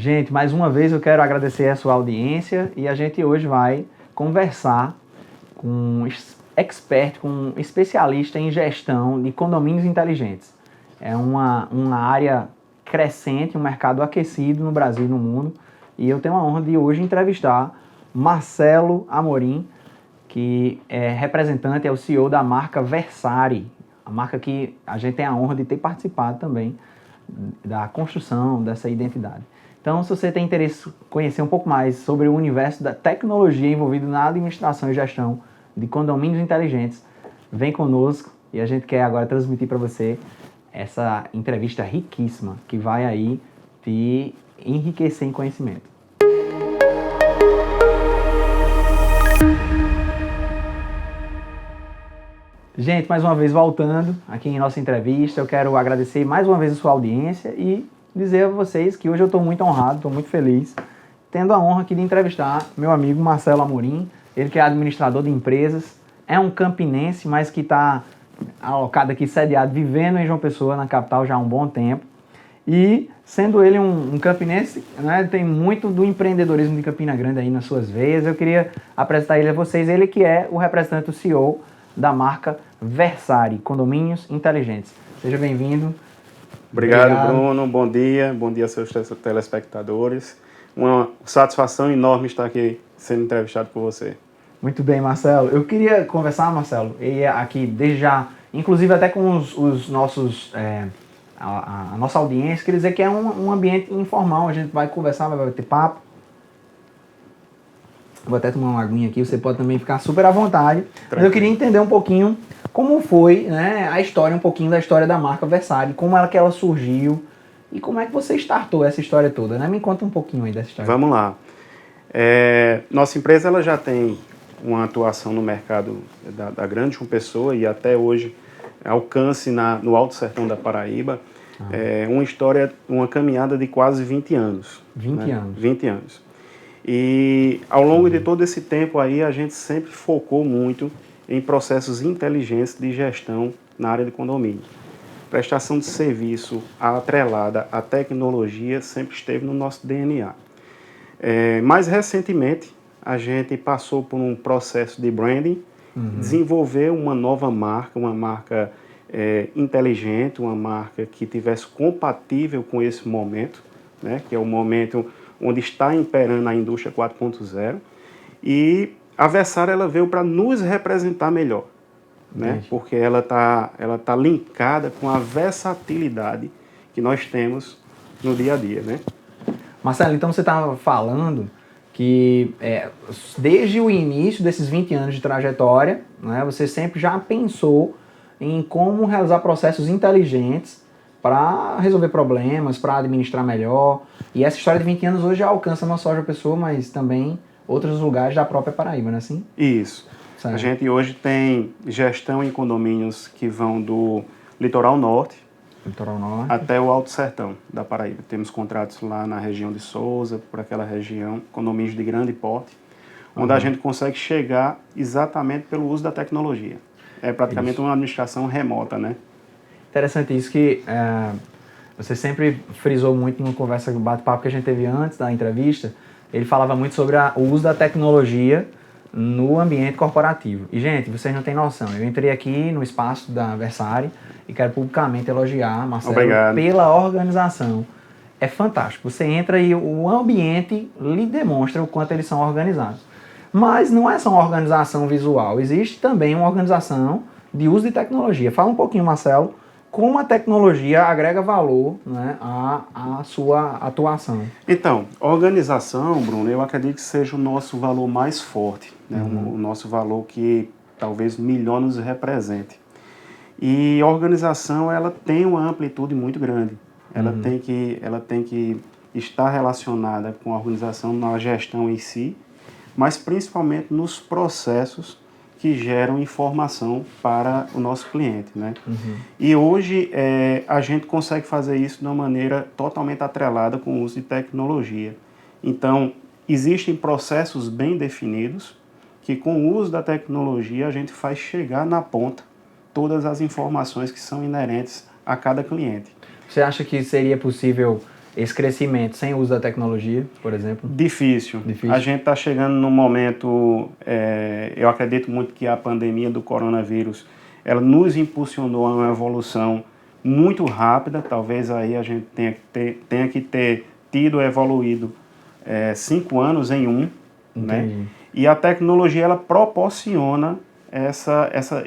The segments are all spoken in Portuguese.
Gente, mais uma vez eu quero agradecer a sua audiência e a gente hoje vai conversar com um expert, com um especialista em gestão de condomínios inteligentes. É uma área crescente, um mercado aquecido no Brasil e no mundo. E eu tenho a honra de hoje entrevistar Marcelo Amorim, que é representante, é o CEO da marca Versari, a marca que a gente tem a honra de ter participado também da construção dessa identidade. Então, se você tem interesse em conhecer um pouco mais sobre o universo da tecnologia envolvido na administração e gestão de condomínios inteligentes, vem conosco e a gente quer agora transmitir para você essa entrevista riquíssima que vai aí te enriquecer em conhecimento. Gente, mais uma vez voltando aqui em nossa entrevista, eu quero agradecer mais uma vez a sua audiência e dizer a vocês que hoje eu estou muito honrado, estou muito feliz, tendo a honra aqui de entrevistar meu amigo Marcelo Amorim, ele que é administrador de empresas, é um campinense, mas que está alocado aqui, sediado, vivendo em João Pessoa, na capital, já há um bom tempo. E sendo ele um campinense, né, tem muito do empreendedorismo de Campina Grande aí nas suas veias. Eu queria apresentar ele a vocês, ele que é o representante do CEO da marca Versari, Condomínios Inteligentes. Seja bem-vindo. Obrigado, Bruno. Bom dia aos seus telespectadores. Uma satisfação enorme estar aqui sendo entrevistado por você. Muito bem, Marcelo. Eu queria conversar, Marcelo, e aqui desde já, inclusive até com os nossos, a nossa audiência, queria dizer que é um ambiente informal, a gente vai conversar, vai ter papo. Vou até tomar uma aguinha aqui, você pode também ficar super à vontade. Tranquilo. Mas eu queria entender um pouquinho como foi, né, a história, um pouquinho da história da marca Versari, como que ela surgiu e como é que você startou essa história toda, né? Me conta um pouquinho aí dessa história. Vamos lá. Nossa empresa ela já tem uma atuação no mercado da Grande João Pessoa e até hoje alcance no Alto Sertão da Paraíba. Uma história, uma caminhada de quase 20 anos. 20 anos. 20 anos. E ao longo de todo esse tempo aí, a gente sempre focou muito em processos inteligentes de gestão na área de condomínio. Prestação de serviço atrelada à tecnologia sempre esteve no nosso DNA. Mais recentemente, a gente passou por um processo de branding, desenvolver uma nova marca, uma marca inteligente, uma marca que tivesse compatível com esse momento, né, que é o momento onde está imperando a indústria 4.0, e a Versari ela veio para nos representar melhor, né? Porque ela tá linkada com a versatilidade que nós temos no dia a dia, né? Marcelo, então você estava falando que desde o início desses 20 anos de trajetória, né, você sempre já pensou em como realizar processos inteligentes para resolver problemas, para administrar melhor. E essa história de 20 anos hoje já alcança não só a pessoa, mas também outros lugares da própria Paraíba, não é assim? Isso. Certo. A gente hoje tem gestão em condomínios que vão do litoral norte até o Alto Sertão da Paraíba. Temos contratos lá na região de Souza, por aquela região, condomínios de grande porte, onde a gente consegue chegar exatamente pelo uso da tecnologia. É praticamente uma administração remota, né? Interessante isso que você sempre frisou muito numa conversa, no bate-papo que a gente teve antes da entrevista. Ele falava muito sobre o uso da tecnologia no ambiente corporativo. E, gente, vocês não têm noção. Eu entrei aqui no espaço da Versari e quero publicamente elogiar, Marcelo, pela organização. É fantástico. Você entra e o ambiente lhe demonstra o quanto eles são organizados. Mas não é só uma organização visual. Existe também uma organização de uso de tecnologia. Fala um pouquinho, Marcelo, como a tecnologia agrega valor, né, à sua atuação. Então, organização, Bruno, eu acredito que seja o nosso valor mais forte, né, o nosso valor que talvez melhor nos represente. E a organização, ela tem uma amplitude muito grande. Ela tem que estar relacionada com a organização na gestão em si, mas principalmente nos processos que geram informação para o nosso cliente, né? E hoje a gente consegue fazer isso de uma maneira totalmente atrelada com o uso de tecnologia. Então, existem processos bem definidos que com o uso da tecnologia a gente faz chegar na ponta todas as informações que são inerentes a cada cliente. Você acha que seria possível esse crescimento sem o uso da tecnologia, por exemplo? Difícil. A gente está chegando num momento, eu acredito muito que a pandemia do coronavírus, ela nos impulsionou a uma evolução muito rápida. Talvez aí a gente tenha que ter evoluído 5 anos em um, né? E a tecnologia, ela proporciona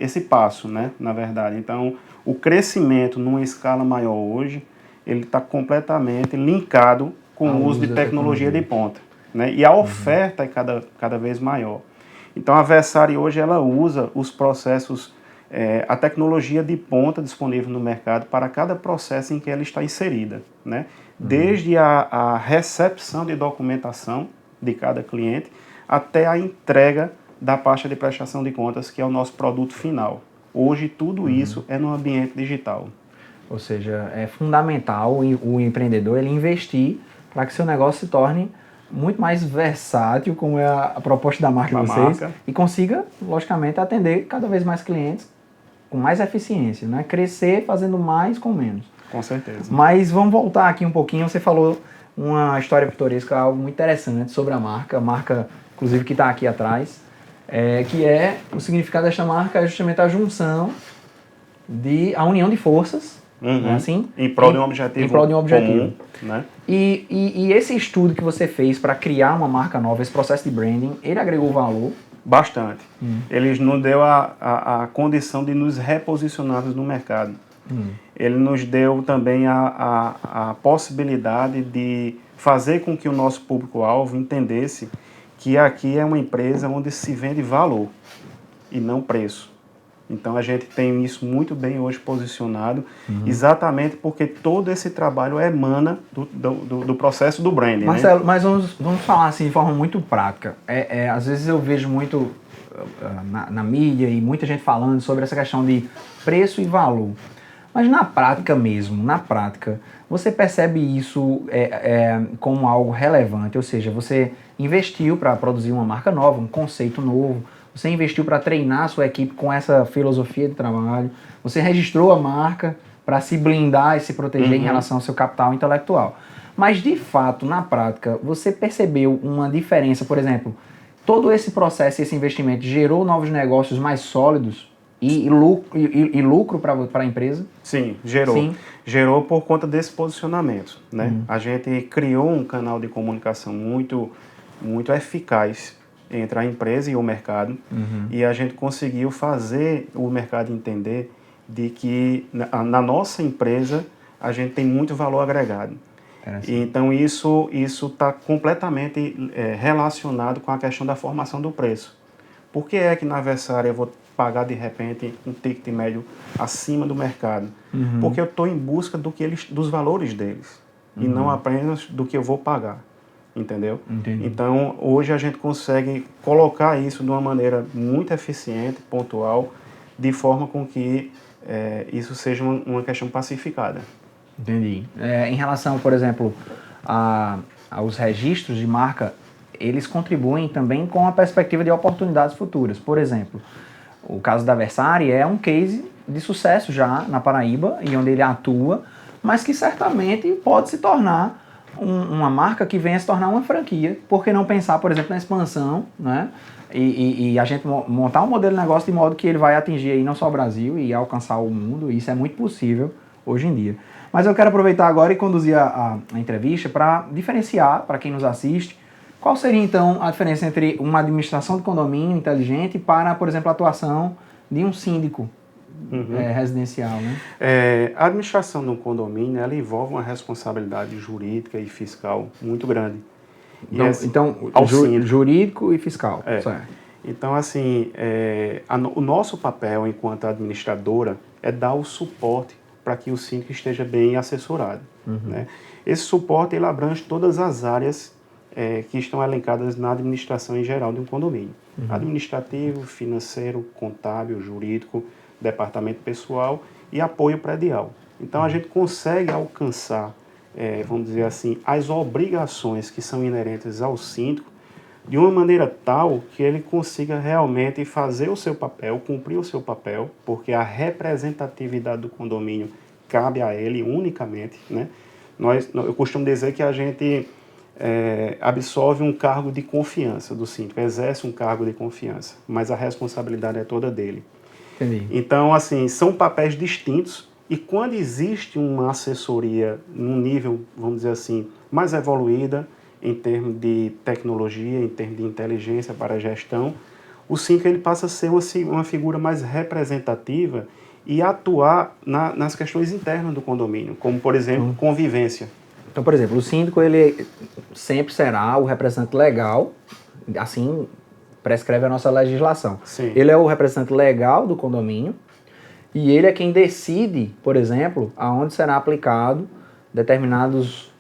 esse passo, né? Na verdade. Então, o crescimento numa escala maior hoje, ele está completamente linkado com o uso de tecnologia de ponta, né? E a oferta é cada vez maior. Então, a Versari hoje, ela usa os processos, a tecnologia de ponta disponível no mercado para cada processo em que ela está inserida, né? Desde a recepção de documentação de cada cliente até a entrega da pasta de prestação de contas, que é o nosso produto final. Hoje, tudo isso é no ambiente digital. Ou seja, é fundamental o empreendedor ele investir para que seu negócio se torne muito mais versátil, como é a proposta da marca de vocês, e consiga, logicamente, atender cada vez mais clientes com mais eficiência, né? Crescer fazendo mais com menos. Com certeza. Mas vamos voltar aqui um pouquinho. Você falou uma história pitoresca, algo muito interessante sobre a marca, inclusive, que está aqui atrás, que é o significado desta marca é justamente a junção a união de forças, né, assim, em prol de um objetivo, comum, né? E esse estudo que você fez para criar uma marca nova, esse processo de branding, ele agregou valor? Bastante. Ele nos deu a condição de nos reposicionarmos no mercado. Ele nos deu também a possibilidade de fazer com que o nosso público-alvo entendesse que aqui é uma empresa onde se vende valor e não preço. Então a gente tem isso muito bem hoje posicionado, exatamente porque todo esse trabalho emana do processo do branding. Marcelo, né? Mas vamos falar assim de forma muito prática. Às vezes eu vejo muito na mídia e muita gente falando sobre essa questão de preço e valor. Mas na prática mesmo, você percebe isso como algo relevante? Ou seja, você investiu para produzir uma marca nova, um conceito novo, você investiu para treinar a sua equipe com essa filosofia de trabalho, você registrou a marca para se blindar e se proteger em relação ao seu capital intelectual. Mas, de fato, na prática, você percebeu uma diferença? Por exemplo, todo esse processo e esse investimento gerou novos negócios mais sólidos e lucro para a empresa? Sim, gerou. Sim. Gerou por conta desse posicionamento, né? A gente criou um canal de comunicação muito eficaz entre a empresa e o mercado, e a gente conseguiu fazer o mercado entender de que na nossa empresa a gente tem muito valor agregado. E, então isso está completamente relacionado com a questão da formação do preço. Por que é que na Versari eu vou pagar de repente um ticket médio acima do mercado? Porque eu estou em busca dos valores deles e não apenas do que eu vou pagar. Entendeu? Entendi. Então, hoje a gente consegue colocar isso de uma maneira muito eficiente, pontual, de forma com que isso seja uma questão pacificada. Entendi. Em relação, por exemplo, aos registros de marca, eles contribuem também com a perspectiva de oportunidades futuras. Por exemplo, o caso da Versari é um case de sucesso já na Paraíba, e onde ele atua, mas que certamente pode se tornar uma marca que venha se tornar uma franquia. Por que não pensar, por exemplo, na expansão, né? E a gente montar um modelo de negócio de modo que ele vai atingir aí não só o Brasil e alcançar o mundo. Isso é muito possível hoje em dia. Mas eu quero aproveitar agora e conduzir a entrevista para diferenciar, para quem nos assiste, qual seria então a diferença entre uma administração de condomínio inteligente para, por exemplo, a atuação de um síndico residencial, né? A administração de um condomínio, ela envolve uma responsabilidade jurídica e fiscal muito grande. Então, jurídico e fiscal. Certo. Então, assim, o nosso papel enquanto administradora é dar o suporte para que o síndico esteja bem assessorado. Né? Esse suporte, ele abrange todas as áreas que estão elencadas na administração em geral de um condomínio. Administrativo, financeiro, contábil, jurídico, departamento pessoal e apoio predial. Então, a gente consegue alcançar, vamos dizer assim, as obrigações que são inerentes ao síndico de uma maneira tal que ele consiga realmente fazer o seu papel, cumprir o seu papel, porque a representatividade do condomínio cabe a ele unicamente, né? Eu costumo dizer que a gente absorve um cargo de confiança do síndico, exerce um cargo de confiança, mas a responsabilidade é toda dele. Entendi. Então, assim, são papéis distintos e quando existe uma assessoria num nível, vamos dizer assim, mais evoluída em termos de tecnologia, em termos de inteligência para a gestão, o síndico ele passa a ser uma figura mais representativa e atuar nas questões internas do condomínio, como, por exemplo, convivência. Então, por exemplo, o síndico ele sempre será o representante legal, assim prescreve a nossa legislação. Sim. Ele é o representante legal do condomínio e ele é quem decide, por exemplo, aonde será aplicado determinados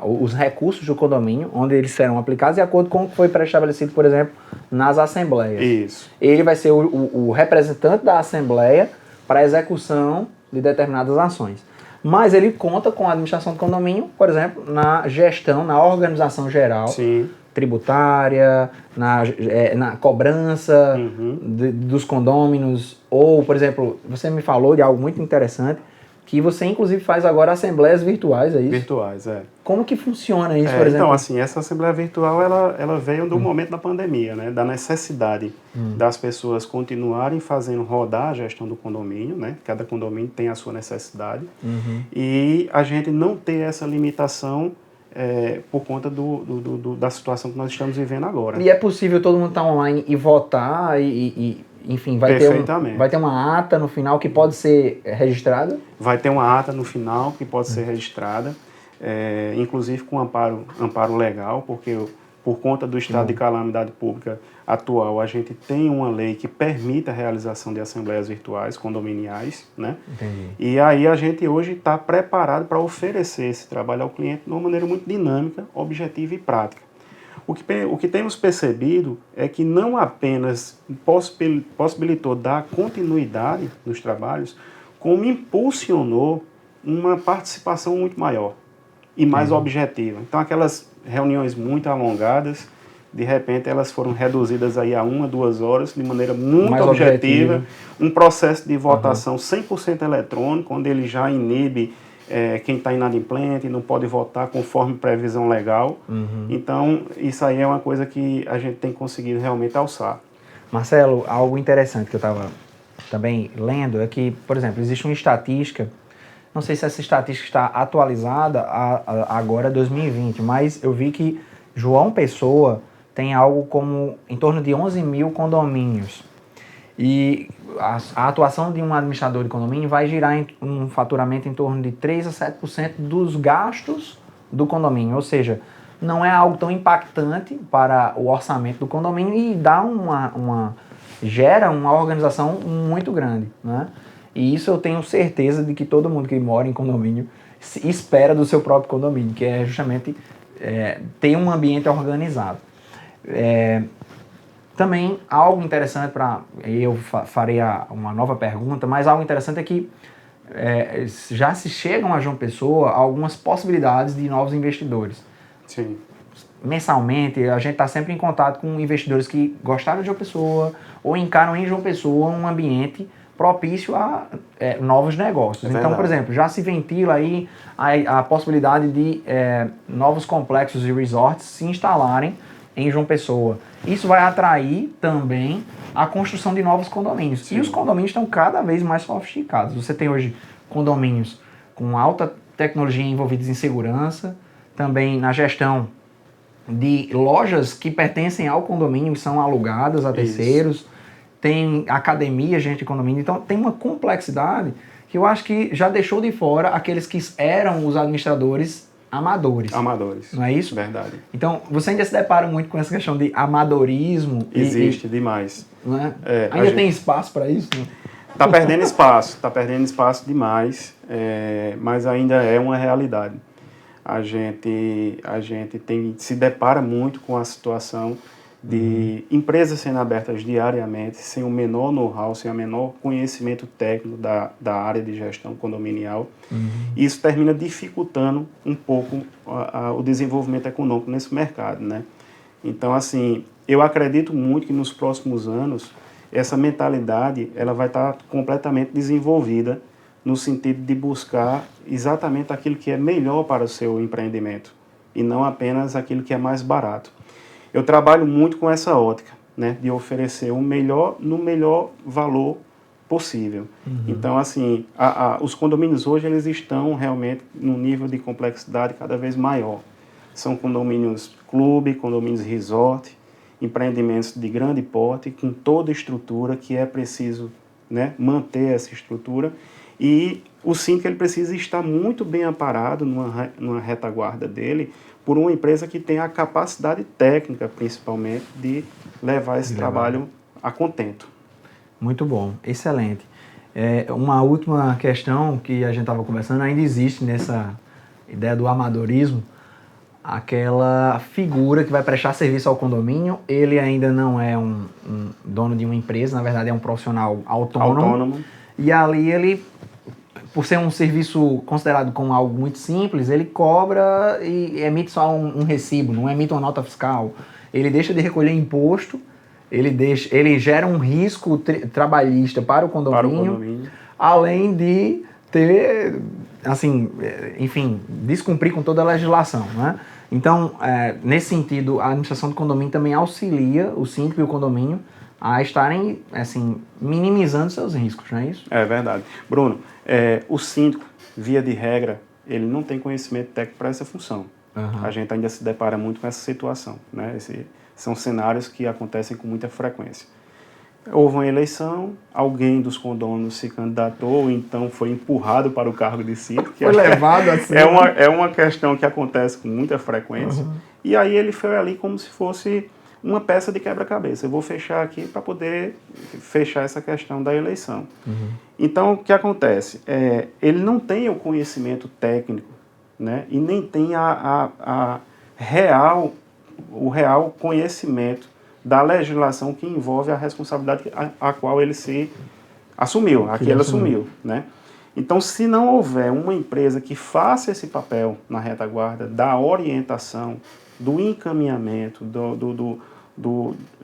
os recursos do condomínio, onde eles serão aplicados de acordo com o que foi pré-estabelecido, por exemplo, nas assembleias. Isso. Ele vai ser o representante da assembleia para a execução de determinadas ações. Mas ele conta com a administração do condomínio, por exemplo, na gestão, na organização geral, Sim. tributária, na cobrança dos condôminos, ou, por exemplo, você me falou de algo muito interessante, que você inclusive faz agora assembleias virtuais, é isso? Virtuais, Como que funciona isso, por exemplo? Então, assim, essa assembleia virtual, ela veio do momento da pandemia, né? Da necessidade das pessoas continuarem fazendo rodar a gestão do condomínio, né? Cada condomínio tem a sua necessidade. E a gente não ter essa limitação por conta da situação que nós estamos vivendo agora. E é possível todo mundo estar online e votar enfim, vai ter uma ata no final que pode ser registrada? Vai ter uma ata no final que pode ser registrada, inclusive com amparo legal, porque por conta do estado de calamidade pública atual, a gente tem uma lei que permite a realização de assembleias virtuais condominiais, né? Entendi. E aí a gente hoje está preparado para oferecer esse trabalho ao cliente de uma maneira muito dinâmica, objetiva e prática. O que temos percebido é que não apenas possibilitou dar continuidade nos trabalhos, como impulsionou uma participação muito maior e mais objetiva. Então, aquelas reuniões muito alongadas, de repente elas foram reduzidas aí a 1 a 2 horas, de maneira muito mais objetiva. Um processo de votação 100% eletrônico, onde ele já inibe quem está inadimplente, não pode votar conforme previsão legal. Então, isso aí é uma coisa que a gente tem conseguido realmente alçar. Marcelo, algo interessante que eu estava também lendo é que, por exemplo, existe uma estatística, não sei se essa estatística está atualizada agora, 2020, mas eu vi que João Pessoa tem algo como em torno de 11 mil condomínios. E a atuação de um administrador de condomínio vai girar um faturamento em torno de 3 a 7% dos gastos do condomínio. Ou seja, não é algo tão impactante para o orçamento do condomínio e gera uma organização muito grande, né? E isso eu tenho certeza de que todo mundo que mora em condomínio espera do seu próprio condomínio, que é justamente ter um ambiente organizado. Também, algo interessante eu farei uma nova pergunta, mas algo interessante é que já se chegam a João Pessoa algumas possibilidades de novos investidores. Sim. Mensalmente, a gente está sempre em contato com investidores que gostaram de João Pessoa ou encaram em João Pessoa um ambiente propício a novos negócios. Então, por exemplo, já se ventila aí a possibilidade de novos complexos e resorts se instalarem em João Pessoa. Isso vai atrair também a construção de novos condomínios. Sim. E os condomínios estão cada vez mais sofisticados. Você tem hoje condomínios com alta tecnologia envolvidos em segurança, também na gestão de lojas que pertencem ao condomínio e são alugadas a terceiros. Isso. Tem academia, gente de condomínio. Então tem uma complexidade que eu acho que já deixou de fora aqueles que eram os administradores amadores. Amadores. Não é isso? Verdade. Então, você ainda se depara muito com essa questão de amadorismo. Existe demais. Não é? Ainda tem espaço para isso? Né? Está perdendo espaço demais, mas ainda é uma realidade. A gente se depara muito com a situação de empresas sendo abertas diariamente, sem o menor know-how, sem o menor conhecimento técnico da área de gestão condominial. E isso termina dificultando um pouco o desenvolvimento econômico nesse mercado, né? Então, assim, eu acredito muito que nos próximos anos essa mentalidade ela vai estar completamente desenvolvida no sentido de buscar exatamente aquilo que é melhor para o seu empreendimento e não apenas aquilo que é mais barato. Eu trabalho muito com essa ótica, né, de oferecer o melhor no melhor valor possível. Então, assim, os condomínios hoje eles estão realmente num nível de complexidade cada vez maior. São condomínios clube, condomínios resort, empreendimentos de grande porte, com toda a estrutura que é preciso, né, manter essa estrutura. E o síndico ele precisa estar muito bem amparado numa retaguarda dele por uma empresa que tenha a capacidade técnica, principalmente, de levar esse trabalho a contento. Muito bom, excelente. Uma última questão que a gente estava conversando, ainda existe nessa ideia do amadorismo, aquela figura que vai prestar serviço ao condomínio, ele ainda não é um dono de uma empresa, na verdade é um profissional autônomo. E ali ele, por ser um serviço considerado como algo muito simples, ele cobra e emite só um recibo, não emite uma nota fiscal. Ele deixa de recolher imposto, ele gera um risco trabalhista para o condomínio, além de ter, assim, enfim, descumprir com toda a legislação, né? Então, nesse sentido, a administração do condomínio também auxilia o síndico e o condomínio a estarem, assim, minimizando seus riscos, não é isso? É verdade. Bruno, o síndico, via de regra, ele não tem conhecimento técnico para essa função. A gente ainda se depara muito com essa situação, né? São cenários que acontecem com muita frequência. Houve uma eleição, alguém dos condôminos se candidatou, ou então foi empurrado para o cargo de síndico. Foi levado assim. É uma questão que acontece com muita frequência. E aí ele foi ali como se fosse uma peça de quebra-cabeça. Eu vou fechar aqui para poder fechar essa questão da eleição. Então, o que acontece? Ele não tem o conhecimento técnico, né? E nem tem o real conhecimento da legislação que envolve a responsabilidade a qual ele se assumiu, a que ele assumiu, né? Então, se não houver uma empresa que faça esse papel na retaguarda da orientação, do encaminhamento,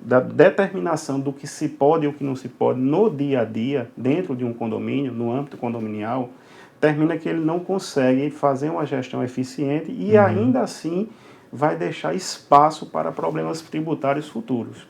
da determinação do que se pode e o que não se pode no dia a dia, dentro de um condomínio, no âmbito condominial, termina que ele não consegue fazer uma gestão eficiente e ainda assim vai deixar espaço para problemas tributários futuros.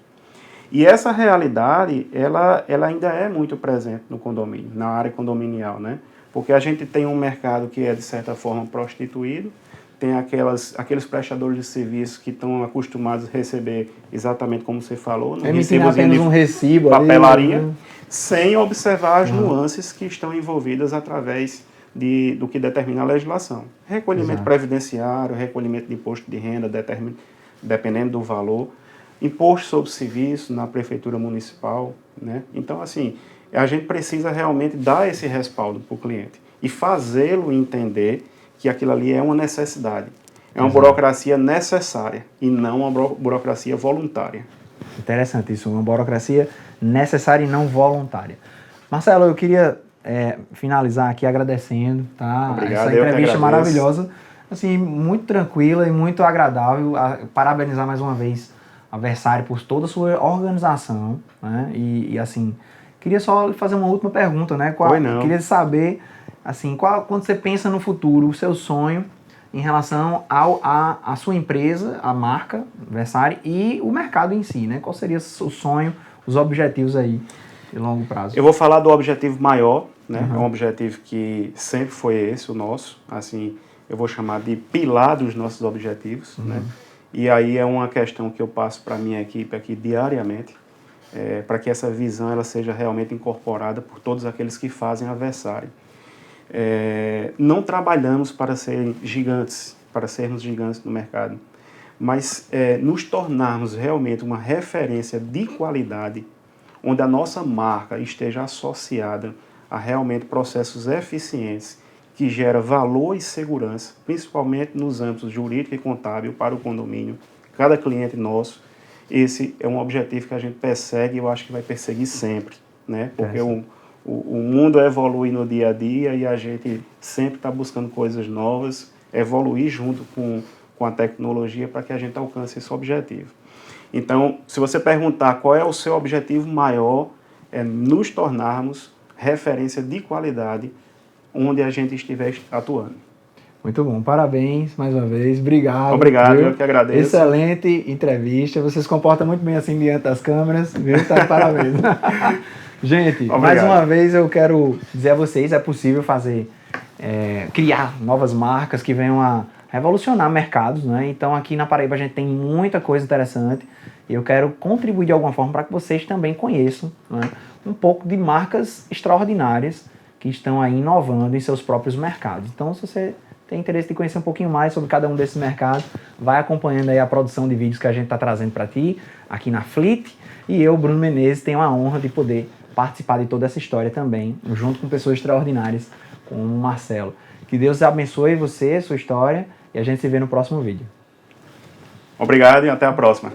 E essa realidade, ela ainda é muito presente no condomínio, na área condominial, né? Porque a gente tem um mercado que é, de certa forma, prostituído, tem aqueles prestadores de serviços que estão acostumados a receber exatamente como você falou, emitindo apenas um recibo, papelaria, ali, né? Sem observar as nuances que estão envolvidas através do que determina a legislação. Recolhimento previdenciário, recolhimento de imposto de renda, dependendo do valor, imposto sobre serviço na prefeitura municipal, né? Então, assim, a gente precisa realmente dar esse respaldo para o cliente e fazê-lo entender que aquilo ali é uma necessidade. É uma burocracia necessária e não uma burocracia voluntária. Interessante isso, uma burocracia necessária e não voluntária. Marcelo, eu queria finalizar aqui agradecendo, tá? Obrigado, essa entrevista maravilhosa, assim, muito tranquila e muito agradável. Parabenizar mais uma vez a Versário por toda a sua organização, né? E assim, queria só fazer uma última pergunta, né? Queria saber, assim, quando você pensa no futuro, o seu sonho em relação à sua empresa, a marca Versário e o mercado em si, né? Qual seria o sonho, os objetivos aí de longo prazo? Eu vou falar do objetivo maior, né? É um objetivo que sempre foi esse, o nosso, assim, eu vou chamar de pilar dos nossos objetivos, né? E aí é uma questão que eu passo para a minha equipe aqui diariamente, para que essa visão ela seja realmente incorporada por todos aqueles que fazem a Versário. Não trabalhamos para sermos gigantes no mercado, mas nos tornarmos realmente uma referência de qualidade, onde a nossa marca esteja associada a realmente processos eficientes que geram valor e segurança, principalmente nos âmbitos jurídico e contábil para o condomínio, cada cliente nosso. Esse é um objetivo que a gente persegue e eu acho que vai perseguir sempre, né? Porque o mundo evolui no dia a dia e a gente sempre está buscando coisas novas, evoluir junto com a tecnologia para que a gente alcance esse objetivo. Então, se você perguntar qual é o seu objetivo maior, é nos tornarmos referência de qualidade onde a gente estiver atuando. Muito bom, parabéns mais uma vez, obrigado. Obrigado, viu? eu que agradeço. Excelente entrevista, você se comporta muito bem assim diante das câmeras, viu? Tá, parabéns. Gente, Obrigado. mais uma vez eu quero dizer a vocês, é possível fazer, criar novas marcas que venham a revolucionar mercados, né? Então aqui na Paraíba a gente tem muita coisa interessante e eu quero contribuir de alguma forma para que vocês também conheçam, né, um pouco de marcas extraordinárias que estão aí inovando em seus próprios mercados. Então, se você tem interesse de conhecer um pouquinho mais sobre cada um desses mercados, vai acompanhando aí a produção de vídeos que a gente está trazendo para ti, aqui na Fleet, e eu, Bruno Menezes, tenho a honra de poder participar de toda essa história também, junto com pessoas extraordinárias, como o Marcelo. Que Deus abençoe você, sua história, e a gente se vê no próximo vídeo. Obrigado e até a próxima.